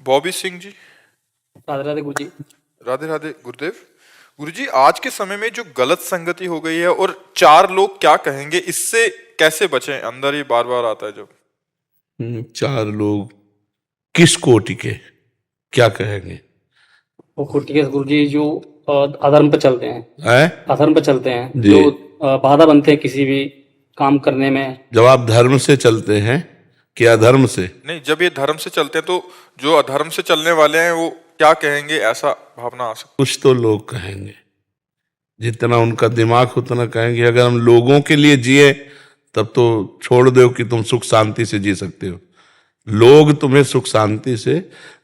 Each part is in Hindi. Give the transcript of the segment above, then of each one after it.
बॉबी सिंह जी। राधे राधे गुरु जी। राधे राधे गुरुदेव। गुरुजी, आज के समय में जो गलत संगति हो गई है और चार लोग क्या कहेंगे, इससे कैसे बचें, अंदर ही बार बार आता है जब। चार लोग किस कोटि के क्या कहेंगे? वो खुटी के गुरु जी जो अधर्म पे चलते हैं, हैं? अधर्म पे चलते हैं, जी। जो बाधा बनते हैं किसी भी काम करने में। जब आप धर्म से चलते हैं कि अधर्म से? नहीं, जब ये धर्म से चलते हैं तो जो अधर्म से चलने वाले हैं वो क्या कहेंगे, ऐसा भावना आ सकती। कुछ तो लोग कहेंगे, जितना उनका दिमाग उतना कहेंगे। अगर हम लोगों के लिए जिए तब तो छोड़ दो कि तुम सुख शांति से जी सकते हो। लोग तुम्हें सुख शांति से,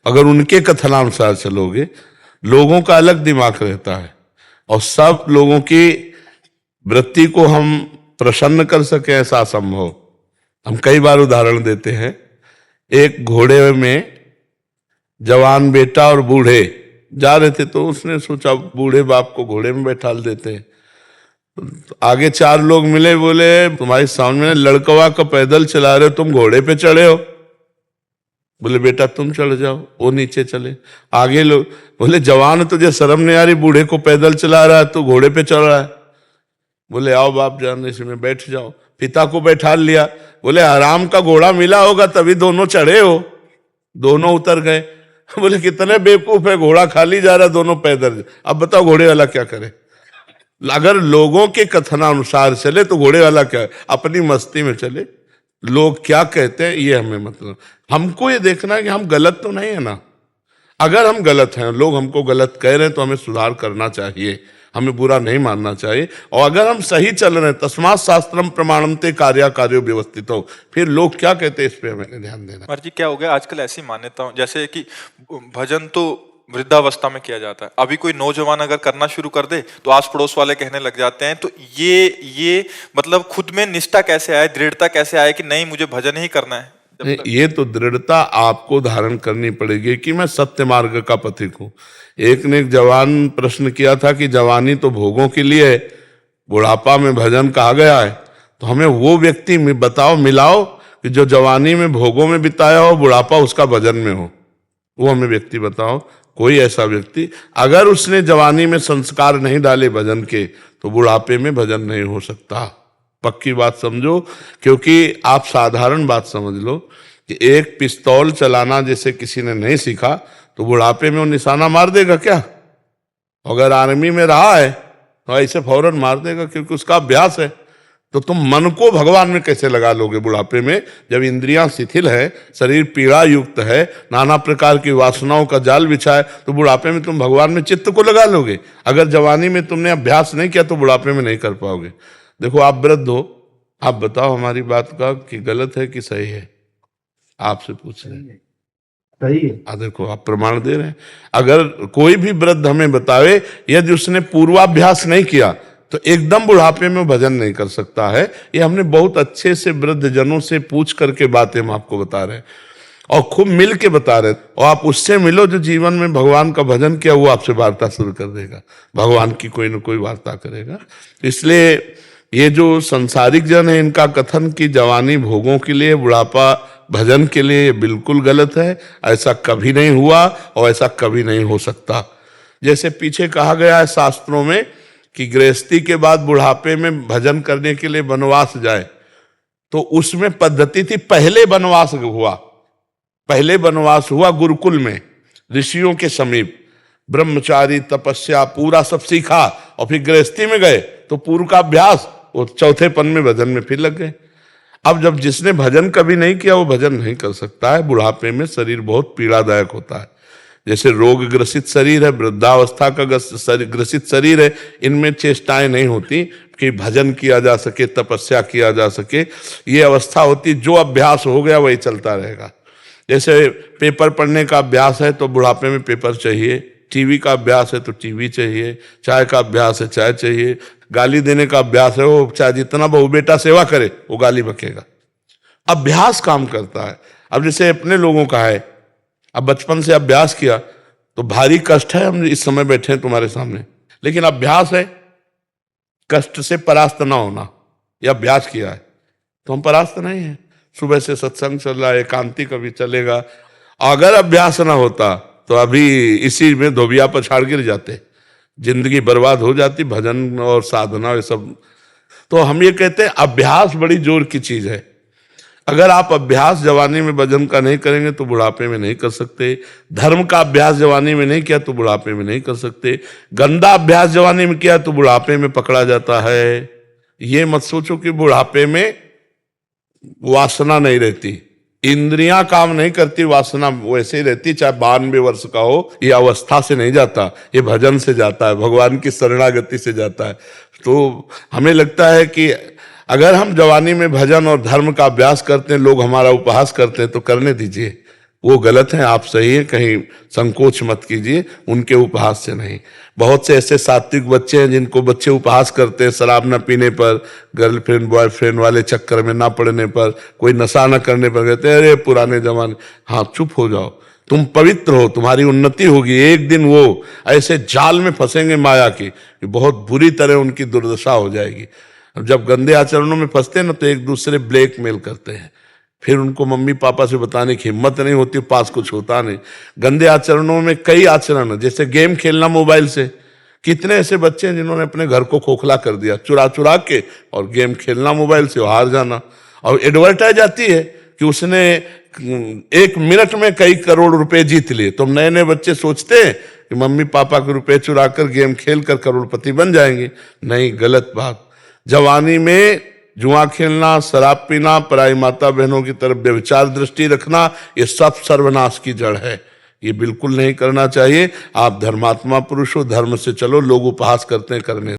अगर उनके कथनानुसार चलोगे, लोगों का अलग दिमाग रहता है और सब लोगों की वृत्ति को हम प्रसन्न कर सके ऐसा असंभव। हम कई बार उदाहरण देते हैं। एक घोड़े में जवान बेटा और बूढ़े जा रहे थे, तो उसने सोचा बूढ़े बाप को घोड़े में बैठाल देते हैं। तो आगे चार लोग मिले, बोले तुम्हारे सामने लड़कवा का पैदल चला रहे हो, तुम घोड़े पे चढ़े हो। बोले बेटा तुम चढ़ जाओ, वो नीचे चले। आगे लोग बोले जवान तुझे शर्म नहीं आ रही, बूढ़े को पैदल चला रहा है, तू घोड़े पे चढ़ रहा है। बोले आओ बाप जान, इसमें बैठ जाओ। पिता को बैठा लिया। बोले आराम का घोड़ा मिला होगा तभी दोनों चढ़े हो। दोनों उतर गए। बोले कितने बेवकूफ है, घोड़ा खाली जा रहा, दोनों पैदल। अब बताओ घोड़े वाला क्या करे? अगर लोगों के कथनानुसार चले तो घोड़े वाला क्या, अपनी मस्ती में चले। लोग क्या कहते हैं ये हमें मतलब, हमको ये देखना है कि हम गलत तो नहीं है ना। अगर हम गलत हैं, लोग हमको गलत कह रहे हैं, तो हमें सुधार करना चाहिए, हमें बुरा नहीं मानना चाहिए। और अगर हम सही चल रहे हैं, तस्मात् शास्त्रम प्रमाणन्ते कार्या कार्यो व्यवस्थितो, फिर लोग क्या कहते हैं इस पे हमें ध्यान देना। मर्जी क्या हो गया आजकल ऐसी मान्यता, जैसे कि भजन तो वृद्धावस्था में किया जाता है, अभी कोई नौजवान अगर करना शुरू कर दे तो आस पड़ोस वाले कहने लग जाते हैं। तो ये मतलब खुद में निष्ठा कैसे आए, दृढ़ता कैसे आए कि नहीं मुझे भजन ही करना है? ये तो दृढ़ता आपको धारण करनी पड़ेगी कि मैं सत्य मार्ग का पथिक हूं। एक ने एक जवान प्रश्न किया था कि जवानी तो भोगों के लिए है, बुढ़ापा में भजन कहा गया है, तो हमें वो व्यक्ति बताओ, मिलाओ कि जो जवानी में भोगों में बिताया हो, बुढ़ापा उसका भजन में हो। वो हमें व्यक्ति बताओ, कोई ऐसा व्यक्ति। अगर उसने जवानी में संस्कार नहीं डाले भजन के, तो बुढ़ापे में भजन नहीं हो सकता। पक्की बात समझो। क्योंकि आप साधारण बात समझ लो कि एक पिस्तौल चलाना जैसे किसी ने नहीं सीखा तो बुढ़ापे में वो निशाना मार देगा क्या? अगर आर्मी में रहा है तो ऐसे फौरन मार देगा, क्योंकि उसका अभ्यास है। तो तुम मन को भगवान में कैसे लगा लोगे बुढ़ापे में, जब इंद्रियां शिथिल है, शरीर पीड़ा युक्त है, नाना प्रकार की वासनाओं का जाल बिछा है, तो बुढ़ापे में तुम भगवान में चित्त को लगा लोगे? अगर जवानी में तुमने अभ्यास नहीं किया तो बुढ़ापे में नहीं कर पाओगे। देखो आप वृद्ध हो, आप बताओ हमारी बात का कि गलत है कि सही है? आपसे पूछ रहे हैं। सही है। देखो आप प्रमाण दे रहे हैं। अगर कोई भी वृद्ध हमें बतावे, यदि उसने पूर्वाभ्यास नहीं किया तो एकदम बुढ़ापे में भजन नहीं कर सकता है। ये हमने बहुत अच्छे से वृद्ध जनों से पूछ करके बातें हम आपको बता रहे हैं और खूब मिल के बता रहे हैं। और आप उससे मिलो जो जीवन में भगवान का भजन किया, वो आपसे वार्ता शुरू कर देगा, भगवान की कोई ना कोई वार्ता करेगा। इसलिए ये जो संसारिक जन है, इनका कथन कि जवानी भोगों के लिए, बुढ़ापा भजन के लिए, बिल्कुल गलत है। ऐसा कभी नहीं हुआ और ऐसा कभी नहीं हो सकता। जैसे पीछे कहा गया है शास्त्रों में कि गृहस्थी के बाद बुढ़ापे में भजन करने के लिए वनवास जाए, तो उसमें पद्धति थी, पहले वनवास हुआ गुरुकुल में, ऋषियों के समीप, ब्रह्मचारी तपस्या पूरा सब सीखा, और फिर गृहस्थी में गए तो पूर्व का अभ्यास, वो चौथे पन में भजन में फिर लग गए। अब जब जिसने भजन कभी नहीं किया वो भजन नहीं कर सकता है। बुढ़ापे में शरीर बहुत पीड़ादायक होता है। जैसे रोग ग्रसित शरीर है, वृद्धावस्था का ग्रसित शरीर है, इनमें चेष्टाएं नहीं होती कि भजन किया जा सके, तपस्या किया जा सके। ये अवस्था होती जो अभ्यास हो गया वही चलता रहेगा। जैसे पेपर पढ़ने का अभ्यास है तो बुढ़ापे में पेपर चाहिए, टीवी का अभ्यास है तो टीवी चाहिए, चाय का अभ्यास है चाय चाहिए, गाली देने का अभ्यास है, वो चाहे जितना बहू बेटा सेवा करे वो गाली बकेगा। अभ्यास काम करता है। अब जैसे अपने लोगों का है, अब बचपन से अभ्यास किया तो भारी कष्ट है, हम इस समय बैठे हैं तुम्हारे सामने, लेकिन अभ्यास है कष्ट से परास्त ना होना, यह अभ्यास किया है तो हम परास्त नहीं है। सुबह से सत्संग चल रहा है, एकांती कभी चलेगा, अगर अभ्यास ना होता तो अभी इसी में धोबिया पछाड़ गिर जाते, जिंदगी बर्बाद हो जाती। भजन और साधना ये सब, तो हम ये कहते हैं अभ्यास बड़ी जोर की चीज है। अगर आप अभ्यास जवानी में भजन का नहीं करेंगे तो बुढ़ापे में नहीं कर सकते। धर्म का अभ्यास जवानी में नहीं किया तो बुढ़ापे में नहीं कर सकते। गंदा अभ्यास जवानी में किया तो बुढ़ापे में पकड़ा जाता है। ये मत सोचो कि बुढ़ापे में वासना नहीं रहती, इंद्रियां काम नहीं करती, वासना वैसे ही रहती, चाहे 92 वर्ष का हो। ये अवस्था से नहीं जाता, ये भजन से जाता है, भगवान की शरणागति से जाता है। तो हमें लगता है कि अगर हम जवानी में भजन और धर्म का अभ्यास करते हैं, लोग हमारा उपहास करते हैं, तो करने दीजिए, वो गलत है, आप सही है, कहीं संकोच मत कीजिए, उनके उपहास से नहीं। बहुत से ऐसे सात्विक बच्चे हैं जिनको बच्चे उपहास करते हैं, शराब न पीने पर, गर्लफ्रेंड बॉयफ्रेंड वाले चक्कर में ना पड़ने पर, कोई नशा न करने पर, कहते हैं अरे पुराने जमाने। हाँ, चुप हो जाओ, तुम पवित्र हो, तुम्हारी उन्नति होगी। एक दिन वो ऐसे जाल में फंसेंगे माया की कि बहुत बुरी तरह उनकी दुर्दशा हो जाएगी। जब गंदे आचरणों में फंसते हैं ना, तो एक दूसरे ब्लैकमेल करते हैं, फिर उनको मम्मी पापा से बताने की हिम्मत नहीं होती, पास कुछ होता नहीं। गंदे आचरणों में कई आचरण है, जैसे गेम खेलना मोबाइल से। कितने ऐसे बच्चे हैं जिन्होंने अपने घर को खोखला कर दिया, चुरा चुरा के, और गेम खेलना मोबाइल से, हार जाना। और एडवर्टाइज आती है कि उसने 1 मिनट में कई करोड़ रुपए जीत लिए। तो नए नए बच्चे सोचते हैं कि मम्मी पापा के रुपए चुरा कर गेम खेल कर करोड़पति बन जाएंगे। नहीं, गलत बात। जवानी में जुआ खेलना, शराब पीना, पराई माता बहनों की तरफ व्यभिचार दृष्टि रखना, ये सब सर्वनाश की जड़ है। ये बिल्कुल नहीं करना चाहिए। आप धर्मात्मा पुरुष हो, धर्म से चलो, लोग उपहास करते हैं, करने